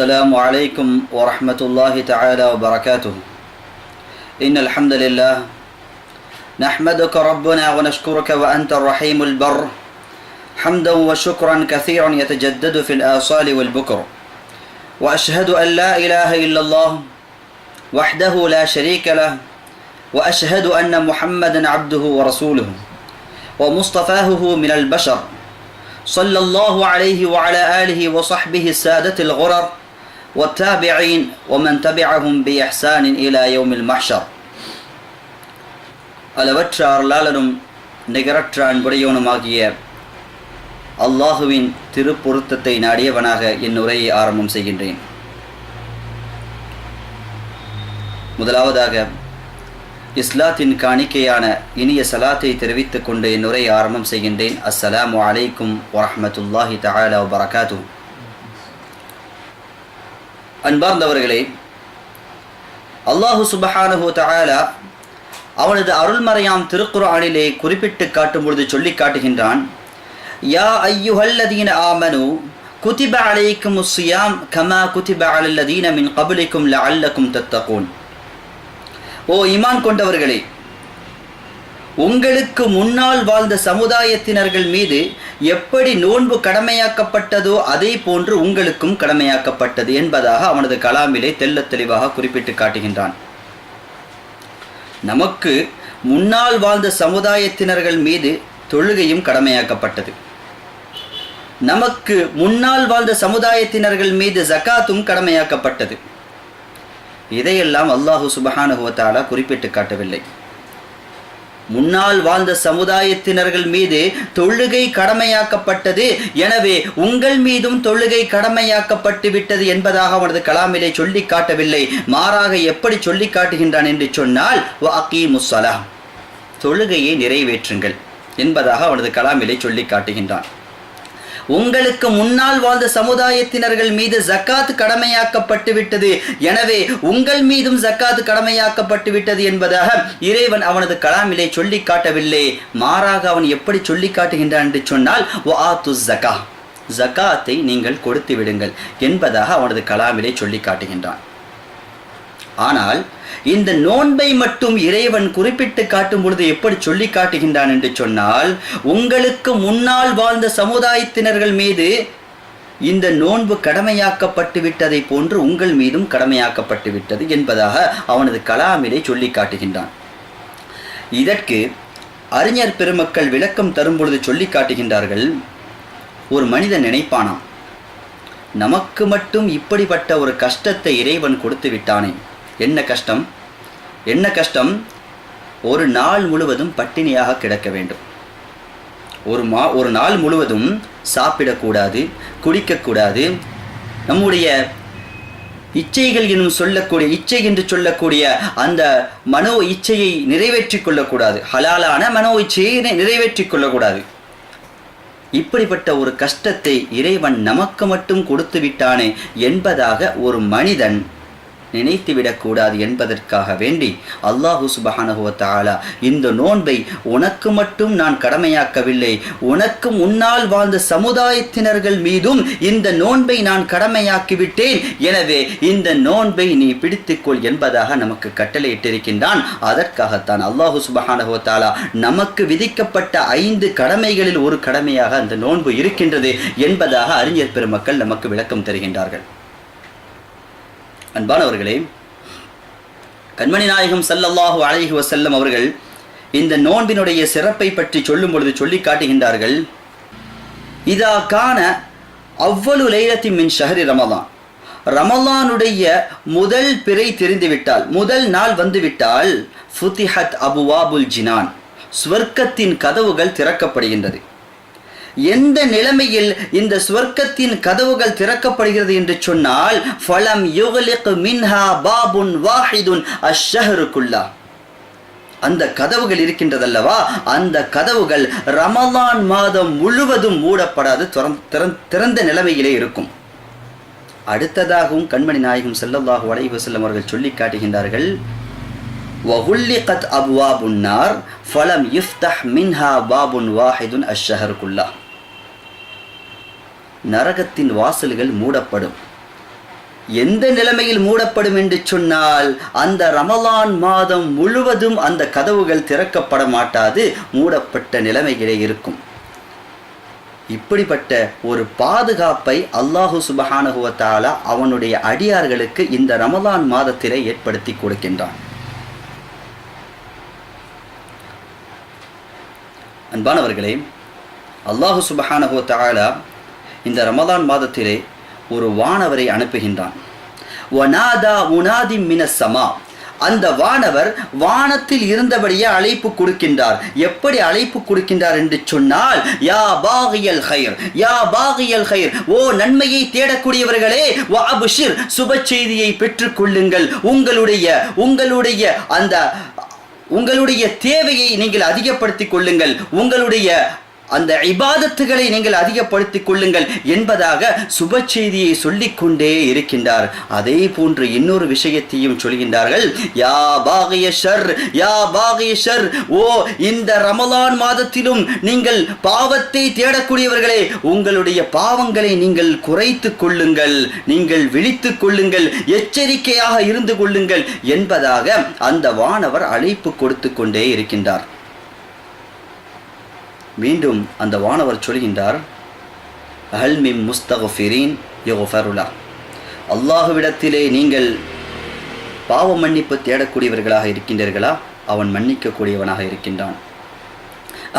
السلام عليكم ورحمة الله تعالى وبركاته. إن الحمد لله نحمدك ربنا ونشكرك وأنت الرحيم البر حمدا وشكرا كثيرا يتجدد في الآصال والبكر. وأشهد أن لا إله إلا الله وحده لا شريك له وأشهد أن محمدا عبده ورسوله ومصطفاه من البشر صلى الله عليه وعلى آله وصحبه السادة الغرر والتابعين ومن تبعهم بإحسان إلى يوم المحشر. அளவற்ற அருளாளனும் நிகரற்ற அன்புடையவனுமாகிய அல்லாஹுவின் திருப்பொருத்தத்தை நாடியவனாக என் உரையை ஆரம்பம் செய்கின்றேன். முதலாவதாக இஸ்லாத்தின் காணிக்கையான இனிய சலாத்தை தெரிவித்துக் கொண்டு என் உரையை ஆரம்பம் செய்கின்றேன். அஸ்ஸலாமு அலைக்கும் வரஹ்மத்துல்லாஹி தஆலா வபரகாத்துஹு. அன்பார்ந்தவர்களே, அல்லாஹு சுப்ஹானஹு தஆலா அவனது அருள்மறையாம் திருக்குர்ஆனிலே குறிப்பிட்டு காட்டும் பொழுது சொல்லி காட்டுகின்றான், யா ஐயுஹல்லதீன ஆமனு குதிப அலைக்குமுஸ் ஸியாம் கமா குதிப அலல்லதீன மின் கப்லிக்கும் லஅல்லக்கும் தத்தகூன். ஓ ஈமான் கொண்டவர்களே, உங்களுக்கு முன்னால் வாழ்ந்த சமுதாயத்தினர்கள் மீது எப்படி நோன்பு கடமையாக்கப்பட்டதோ அதே போன்று உங்களுக்கும் கடமையாக்கப்பட்டது என்பதாக அவனது கலாமிலே தெள்ளத் தெளிவாக குறிப்பிட்டு காட்டுகின்றான். நமக்கு முன்னால் வாழ்ந்த சமுதாயத்தினர்கள் மீது தொழுகையும் கடமையாக்கப்பட்டது. நமக்கு முன்னால் வாழ்ந்த சமுதாயத்தினர்கள் மீது ஜகாத்தும் கடமையாக்கப்பட்டது. இதையெல்லாம் அல்லாஹு சுப்ஹானஹு வ தஆலா குறிப்பிட்டு காட்டவில்லை. முன்னால் வாழ்ந்த சமுதாயத்தினர்கள் மீது தொழுகை கடமையாக்கப்பட்டது, எனவே உங்கள் மீதும் தொழுகை கடமையாக்கப்பட்டு விட்டது என்பதாக அவனது கலாமிலே சொல்லி காட்டவில்லை. மாறாக எப்படி சொல்லி காட்டுகின்றான் என்று சொன்னால், வஅகீமுஸ் ஸலாஹ், தொழுகையை நிறைவேற்றுங்கள் என்பதாக அவனது கலாமிலே சொல்லி காட்டுகின்றான். உங்களுக்கு முன்னால் வாழ்ந்த சமுதாயத்தினர்கள் மீது ஜக்காத் கடமையாக்கப்பட்டு விட்டது, எனவே உங்கள் மீதும் ஜக்காத் கடமையாக்கப்பட்டு விட்டது என்பதாக இறைவன் அவனது கலாமிலே சொல்லி காட்டவில்லை. மாறாக அவன் எப்படி சொல்லி காட்டுகின்றான் என்று சொன்னால், வஆத்துஸ் ஸகா, ஜக்காத்தை நீங்கள் கொடுத்து விடுங்கள் என்பதாக அவனது கலாமிலே சொல்லி காட்டுகின்றான். ஆனால் இந்த நோன்பை மட்டும் இறைவன் குறிப்பிட்டு காட்டும் பொழுது எப்படி சொல்லி காட்டுகின்றான் என்று சொன்னால், உங்களுக்கு முன்னால் வாழ்ந்த சமுதாயத்தினர்கள் மீது இந்த நோன்பு கடமையாக்கப்பட்டு விட்டதை போன்று உங்கள் மீதும் கடமையாக்கப்பட்டு விட்டது என்பதாக அவனது கலாமிலே சொல்லி காட்டுகின்றான். இதற்கு அறிஞர் பெருமக்கள் விளக்கம் தரும் பொழுது சொல்லி காட்டுகின்றார்கள், ஒரு மனிதன் நினைப்பானாம், நமக்கு மட்டும் இப்படிப்பட்ட ஒரு கஷ்டத்தை இறைவன் கொடுத்து விட்டானே, என்ன கஷ்டம், என்ன கஷ்டம், ஒரு நாள் முழுவதும் பட்டினியாக கிடக்க வேண்டும், ஒரு நாள் முழுவதும் சாப்பிடக்கூடாது, குடிக்கக்கூடாது, நம்முடைய இச்சைகள் என்னும் சொல்லக்கூடிய இச்சை என்று சொல்லக்கூடிய அந்த மனோ இச்சையை நிறைவேற்றிக் கொள்ளக்கூடாது, ஹலாலான மனோ இச்சையை நிறைவேற்றிக் கொள்ளக்கூடாது. இப்படிப்பட்ட ஒரு கஷ்டத்தை இறைவன் நமக்கு மட்டும் கொடுத்து விட்டானே என்பதாக ஒரு மனிதன் நினைத்துவிடக்கூடாது என்பதற்காக வேண்டி அல்லாஹு சுப்ஹானஹு வ தஆலா இந்த நோன்பை உனக்கு மட்டும் நான் கடமையாக்கவில்லை, உனக்கு முன்னால் வாழ்ந்த சமுதாயத்தினர்கள் மீதும் இந்த நோன்பை நான் கடமையாக்கிவிட்டேன், எனவே இந்த நோன்பை நீ பிடித்துக்கொள் என்பதாக நமக்கு கட்டளையிட்டிருக்கின்றான். அதற்காகத்தான் அல்லாஹு சுப்ஹானஹு வ தஆலா நமக்கு விதிக்கப்பட்ட 5 கடமைகளில் ஒரு கடமையாக அந்த நோன்பு இருக்கின்றது என்பதாக அறிஞர் பெருமக்கள் நமக்கு விளக்கம் தருகின்றார்கள். அன்பானவர்களே, கண்மணி நாயகம் ஸல்லல்லாஹு அலைஹி வஸல்லம் அவர்கள் இந்த நோன்பினுடைய சிறப்பை பற்றி சொல்லும் பொழுது சொல்லி காட்டுகின்றார்கள், இதா கான அவ்வளு லைலத்தின் மின் ஷஹரி ரமலான், ரமலானுடைய முதல் பிறை தெரிந்துவிட்டால், முதல் நாள் வந்துவிட்டால், ஃபுதிஹத் அபுவாபுல் ஜினான், ஸ்வர்க்கத்தின் கதவுகள் திறக்கப்படுகின்றது. எந்த நிலைமையில் இந்த ஸ்வர்க்கத்தின் கதவுகள் திறக்கப்படுகிறது என்று சொன்னால், ஃபலம் யுக்லிக் மின்ஹா பாபுன் வாஹிதுன் அஷ்ஷஹரு குல்லா, அந்த கதவுகள் இருக்கின்றதல்லவா, அந்த கதவுகள் ரமலான் மாதம் முழுவதும் மூடப்படாது, திறந்த நிலைமையிலே இருக்கும். அடுத்ததாகவும் கண்மணி நாயகம் ஸல்லல்லாஹு அலைஹி வஸல்லம் அவர்கள் சொல்லி காட்டுகின்றார்கள், வகுல்லிகத் அப்வாபுன் நார் ஃபலம் யுஃப்தஹ் மின்ஹா பாபுன் வாஹிதுன் அஷ்ஷஹரு குல்லா, நரகத்தின் வாசல்கள் மூடப்படும், எந்த நிலைமையில் மூடப்படும் என்று சொன்னால், அந்த ரமலான் மாதம் முழுவதும் அந்த கதவுகள் திறக்கப்பட மாட்டாது, மூடப்பட்ட நிலைமையிலே இருக்கும். இப்படிப்பட்ட ஒரு பாதுகாப்பை அல்லாஹு சுப்ஹானஹு வ தஆலா அவனுடைய அடியார்களுக்கு இந்த ரமலான் மாதத்திலே ஏற்படுத்தி கொடுக்கின்றான். அன்பானவர்களே, அல்லாஹு சுப்ஹானஹு வ தஆலா இந்த ரமலான் மாதத்திலே ஒரு வானவரை அனுப்புகின்றான். வநாதா முனாதி மினஸ் ஸமா, அந்த வானவர் வானத்தில் இருந்தபடியே அழைப்பு கொடுக்கின்றார். எப்படி அழைப்பு கொடுக்கின்றார் என்று சொன்னால், யா பாகியல் கைர், யா பாகியல் கைர், ஓ நன்மையை தேடக்கூடியவர்களே, வ அப்ஷிர், சுப செய்தியை பெற்றுக் கொள்ளுங்கள். உங்களுடைய தேவையை நீங்கள் அதிகப்படுத்திக் கொள்ளுங்கள், உங்களுடைய அந்த இபாதத்துகளை நீங்கள் அதிகப்படுத்திக் கொள்ளுங்கள் என்பதாக சுப செய்தியை சொல்லிக்கொண்டே இருக்கின்றார். அதே போன்று இன்னொரு விஷயத்தையும் சொல்கின்றார்கள். யா பாகிய ஷர், யா பாகிய ஷர், ஓ இந்த ரமலான் மாதத்திலும் நீங்கள் பாவத்தை தேடக்கூடியவர்களே, உங்களுடைய பாவங்களை நீங்கள் குறைத்து கொள்ளுங்கள், நீங்கள் விழித்துக் கொள்ளுங்கள், எச்சரிக்கையாக இருந்து கொள்ளுங்கள் என்பதாக அந்த வானவர் அழைப்பு கொடுத்து கொண்டே இருக்கின்றார். மீண்டும் அந்த வானவர் சொல்கின்றார், ஹல் மின் முஸ்தக்ஃபிரீன் யுக்ஃபரு லஹ், அல்லாஹ்விடத்திலே நீங்கள் பாவ மன்னிப்பு தேடக்கூடியவர்களாக இருக்கின்றீர்களா? அவன் மன்னிக்கக்கூடியவனாக இருக்கின்றான்.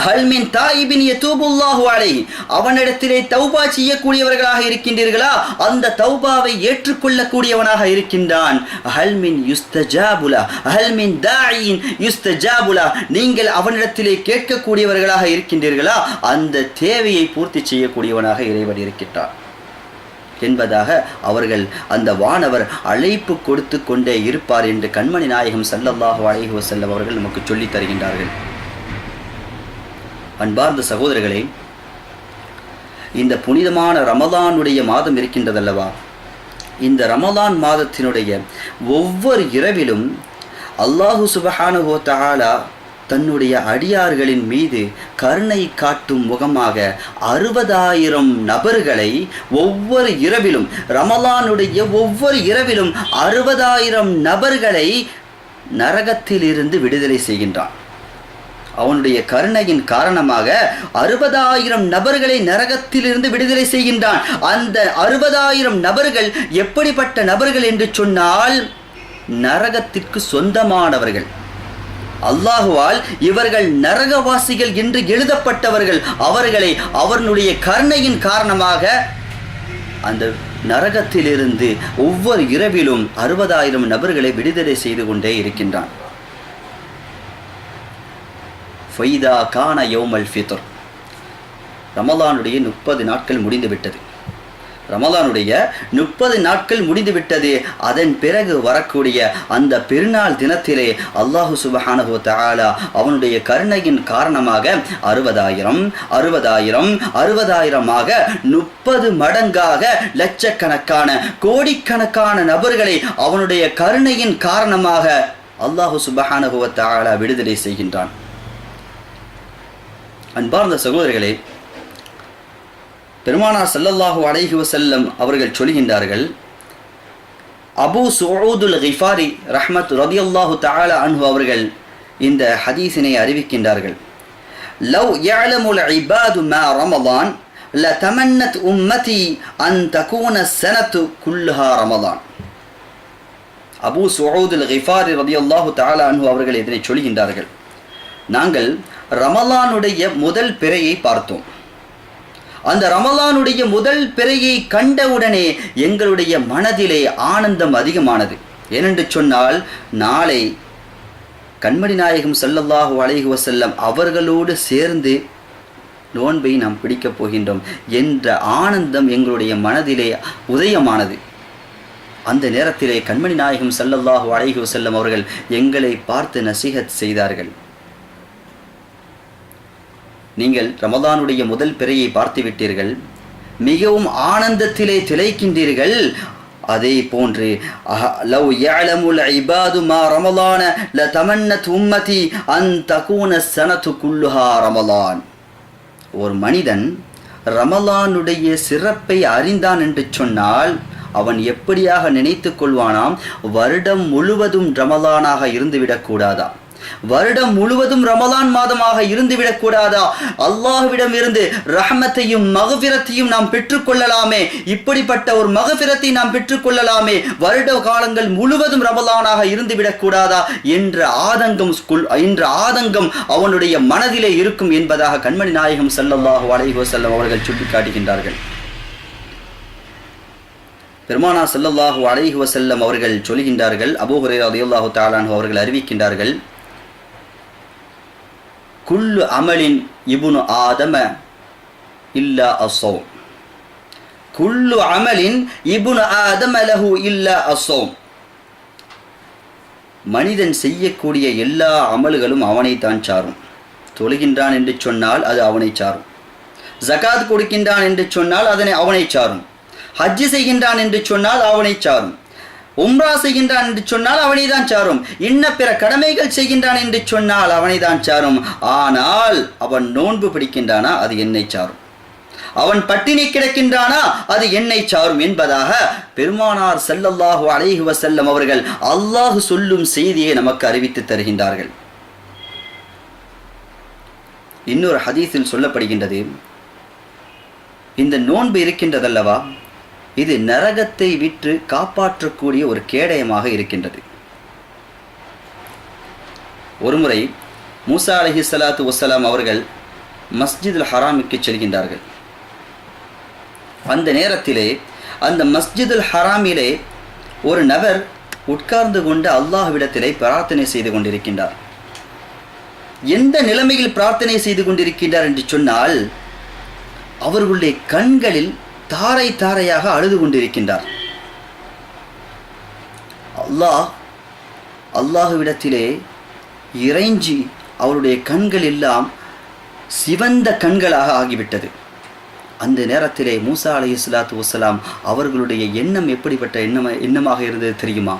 ஹல் மின் தாயிபின் யதூபுல்லாஹு அலைஹி, அவனிடத்திலே தௌபா செய்யக்கூடியவர்களாக இருக்கின்றீர்களா? அந்த தௌபாவை ஏற்றுக்கொள்ளக்கூடியவனாக இருக்கின்றான். ஹல் மின் யுஸ்தஜாபுலா, ஹல் மின் தாயின் யுஸ்தஜாபுலா, நீங்கள் அவனிடத்திலே கேட்கக்கூடியவர்களாக இருக்கின்றீர்களா? அந்த தேவையை பூர்த்தி செய்யக்கூடியவனாக இறைவன் இருக்கின்றான் என்பதாக அவர்கள் அந்த வானவர் அழைப்பு கொடுத்து கொண்டே இருப்பார் என்று கண்மணி நாயகம் ஸல்லல்லாஹு அலைஹி வஸல்லம் அவர்கள் நமக்கு சொல்லித் தருகின்றார்கள். அன்பார்ந்த சகோதரர்களே, இந்த புனிதமான ரமலானுடைய மாதம் இருக்கின்றதல்லவா, இந்த ரமலான் மாதத்தினுடைய ஒவ்வொரு இரவிலும் அல்லாஹு சுப்ஹானஹு வ தஆலா தன்னுடைய அடியார்களின் மீது கருணை காட்டும் முகமாக 60,000 நபர்களை ஒவ்வொரு இரவிலும், ரமலானுடைய ஒவ்வொரு இரவிலும் 60,000 நபர்களை நரகத்தில் இருந்து விடுதலை செய்கின்றான். அவனுடைய கருணையின் காரணமாக 60,000 நபர்களை நரகத்திலிருந்து விடுதலை செய்கின்றான். அந்த 60,000 நபர்கள் எப்படிப்பட்ட நபர்கள் என்று சொன்னால், நரகத்திற்கு சொந்தமானவர்கள். அல்லாஹுவால் இவர்கள் நரகவாசிகள் என்று எழுதப்பட்டவர்கள். அவர்களை அவனுடைய கருணையின் காரணமாக அந்த நரகத்திலிருந்து ஒவ்வொரு இரவிலும் 60,000 நபர்களை விடுதலை செய்து கொண்டே இருக்கின்றான். ஃபைதா கான யௌமல் ஃபித்ர், ரமலானுடைய 30 நாட்கள் முடிந்துவிட்டது. ரமலானுடைய 30 நாட்கள் முடிந்துவிட்டது. அதன் பிறகு வரக்கூடிய அந்த பெருநாள் தினத்திலே அல்லாஹு சுப்ஹானஹு வ தஆலா அவனுடைய கருணையின் காரணமாக 60,000 30 மடங்காக லட்சக்கணக்கான கோடிக்கணக்கான நபர்களை அவனுடைய கருணையின் காரணமாக அல்லாஹு சுப்ஹானஹு வ தஆலா விடுதலை செய்கின்றான். அன்பார்ந்த சகோதரர்களே, பெருமானார் ஸல்லல்லாஹு அலைஹி வஸல்லம் அவர்கள் சொல்கின்றார்கள், அபூ சுஊதுல் கிஃபாரி ரலியல்லாஹு தஆலா அன்ஹு அவர்கள் இந்த ஹதீஸினை அறிவிக்கின்றார்கள். லவ் யஅலமுல் இபாது மா ரமலான் லதமன்னத் உம்மதி அன் தகூன ஸனது குல்லுஹா ரமலான். அபூ சுஊதுல் கிஃபாரி ரலியல்லாஹு தஆலா அன்ஹு அவர்கள் இதனை சொல்கின்றார்கள், நாங்கள் ரமலானுடைய முதல் பிறையை பார்த்தோம். அந்த ரமலானுடைய முதல் பிறையை கண்டவுடனே எங்களுடைய மனதிலே ஆனந்தம் அதிகமானது. ஏனென்று சொன்னால், நாளை கண்மணி நாயகம் ஸல்லல்லாஹு அலைஹி வஸல்லம் அவர்களோடு சேர்ந்து நோன்பை நாம் பிடிக்கப் போகின்றோம் என்ற ஆனந்தம் எங்களுடைய மனதிலே உதயமானது. அந்த நேரத்திலே கண்மணி நாயகம் ஸல்லல்லாஹு அலைஹி வஸல்லம் அவர்கள் எங்களை பார்த்து நசீஹத் செய்தார்கள். நீங்கள் ரமலானுடைய முதல் பிறையை பார்த்து விட்டீர்கள், மிகவும் ஆனந்தத்திலே திளைக்கின்றீர்கள். அதே போன்று லவ் யஅலமுல் இபாது மா ரமலான லதமன்னத் உம்மதி அன் தகூன ஸனது குல்லுஹா ரமலான். ஒரு மனிதன் ரமலானுடைய சிறப்பை அறிந்தான் என்று சொன்னால் அவன் எப்படியாக நினைத்து கொள்வானாம், வருடம் முழுவதும் ரமலானாக இருந்துவிடக்கூடாதா, வருடம் முழுவதும் ரமலான் மாதமாக இருந்துவிடக் கூடாதா, அல்லாஹ்விடம் இருந்து ரஹ்மத்தையும் மகஃபிரத்தையும் நாம் பெற்றுக்கொள்ளலாமே, இப்படிப்பட்ட ஒரு மகஃபிரத்தை நாம் பெற்றுக்கொள்ளலாமே, வருட காலங்கள் முழுவதும் ரமலானாக இருந்துவிடக் கூடாதா என்ற ஆதங்கம் அவனுடைய மனதிலே இருக்கும் என்பதாக கண்மணி நாயகம் ஸல்லல்லாஹு அலைஹி வஸல்லம் அவர்கள் சுட்டிக்காட்டுகின்றார்கள். பெருமானா ஸல்லல்லாஹு அலைஹி வஸல்லம் அவர்கள் சொல்கின்றார்கள், அபூ ஹுரைரா ரலியல்லாஹு தஆலா அன்ஹு அவர்கள் அறிவிக்கின்றார்கள், குல்லு அமலின் இப்னு ஆதம இல்லா அஸ்ஸௌம், குல்லு அமலின் இப்னு ஆதம லஹு இல்லா அஸ்ஸௌம். மனிதன் செய்யக்கூடிய எல்லா அமல்களும் அவனைத்தான் சாரும். தொழுகின்றான் என்று சொன்னால் அது அவனை சாரும், ஜகாத் கொடுக்கின்றான் என்று சொன்னால் அதனை அவனை சாரும், ஹஜ்ஜு செய்கின்றான் என்று சொன்னால் அவனை சாரும், உம்ரா செய்கின்றான் என்று சொன்னால் அவனை தான் சாரும், இன்ன பிற கடமைகள் செய்கின்றான் என்று சொன்னால் அவனை தான் சாரும். ஆனால் அவன் நோன்பு பிடிக்கின்றானா அது என்னை சாரும், அவன் பட்டினி கிடக்கின்றானா அது என்னை சாரும் என்பதாக பெருமானார் ஸல்லல்லாஹு அலைஹி வஸல்லம் அவர்கள் அல்லாஹ் சொல்லும் செய்தியை நமக்கு அறிவித்து தருகின்றார்கள். இன்னொரு ஹதீஸில் சொல்லப்படுகின்றது, இந்த நோன்பு இருக்கின்றதல்லவா, இது நரகத்தை விட்டு காப்பாற்றக்கூடிய ஒரு கேடயமாக இருக்கின்றது. ஒருமுறை மூசா அலைஹிஸ்ஸலாத்து வஸ்ஸலாம் அவர்கள் மஸ்ஜிதுல் ஹராமுக்கு செல்கின்றார்கள். அந்த நேரத்திலே அந்த மஸ்ஜிதுல் ஹராமிலே ஒரு நபர் உட்கார்ந்து கொண்டு அல்லாஹ்விடத்திலே பிரார்த்தனை செய்து கொண்டிருக்கின்றார். எந்த நிலைமையில் பிரார்த்தனை செய்து கொண்டிருக்கின்றார் என்று சொன்னால், அவர்களுடைய கண்களில் தாரை தாரையாக அழுது கொண்டிருக்கின்றார். அல்லாஹ்விடத்திலே இறைஞ்சி அவருடைய கண்கள் எல்லாம் சிவந்த கண்களாக ஆகிவிட்டது. அந்த நேரத்திலே மூசா அலைஹிஸ்ஸலாத்து வஸ்ஸலாம் அவர்களுடைய எண்ணம் எப்படிப்பட்ட எண்ணமாக இருந்தது தெரியுமா?